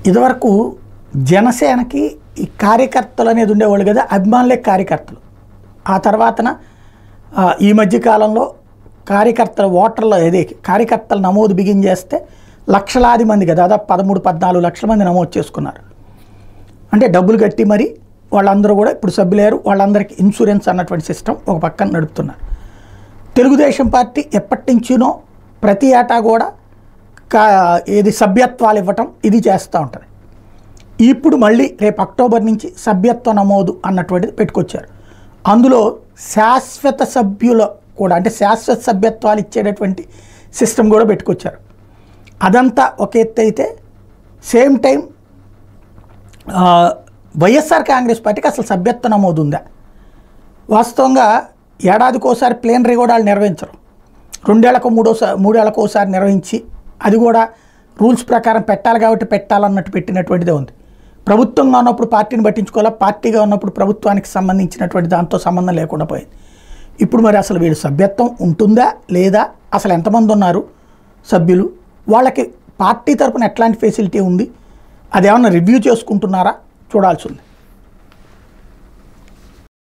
ఇదివరకు జనసేనకి ఈ కార్యకర్తలు అనేది ఉండేవాళ్ళు కదా, అభిమానులే కార్యకర్తలు. ఆ తర్వాతన ఈ మధ్యకాలంలో కార్యకర్తల ఓటర్లు ఏదే కార్యకర్తల నమోదు బిగిన్ చేస్తే లక్షలాది మందిగా దాదాపు 13-14 లక్షల మంది నమోదు చేసుకున్నారు. అంటే డబ్బులు కట్టి మరి వాళ్ళందరూ కూడా ఇప్పుడు సభ్యులేరు, వాళ్ళందరికీ ఇన్సూరెన్స్ అన్నటువంటి సిస్టమ్ ఒక పక్కన నడుపుతున్నారు. తెలుగుదేశం పార్టీ ఎప్పటి నుంచినో ప్రతి ఏటా కూడా ఏది సభ్యత్వాలు ఇవ్వటం ఇది చేస్తూ ఉంటుంది. ఇప్పుడు మళ్ళీ రేపు అక్టోబర్ నుంచి సభ్యత్వ నమోదు అన్నటువంటిది పెట్టుకొచ్చారు. అందులో శాశ్వత సభ్యుల కూడా అంటే శాశ్వత సభ్యత్వాలు ఇచ్చేటటువంటి సిస్టమ్ కూడా పెట్టుకొచ్చారు. అదంతా ఒక ఎత్తు అయితే సేమ్ టైం వైఎస్ఆర్ కాంగ్రెస్ పార్టీకి అసలు సభ్యత్వ నమోదు ఉందా? వాస్తవంగా ఏడాదికోసారి ప్లేనరీ కూడా వాళ్ళు నిర్వహించరు. 2 ఏళ్లకు 3 ఏళ్లకు ఒకసారి నిర్వహించి అది కూడా రూల్స్ ప్రకారం పెట్టాలి కాబట్టి పెట్టాలన్నట్టు పెట్టినటువంటిదే ఉంది. ప్రభుత్వంగా ఉన్నప్పుడు పార్టీని పట్టించుకోవాలా, పార్టీగా ఉన్నప్పుడు ప్రభుత్వానికి సంబంధించినటువంటి దాంతో సంబంధం లేకుండా పోయింది. ఇప్పుడు మరి అసలు వీళ్ళు సభ్యత్వం ఉంటుందా లేదా, అసలు ఎంతమంది ఉన్నారు సభ్యులు, వాళ్ళకి పార్టీ తరపున ఎట్లాంటి ఫెసిలిటీ ఉంది, అదేమన్నా రివ్యూ చేసుకుంటున్నారా చూడాల్సి ఉంది.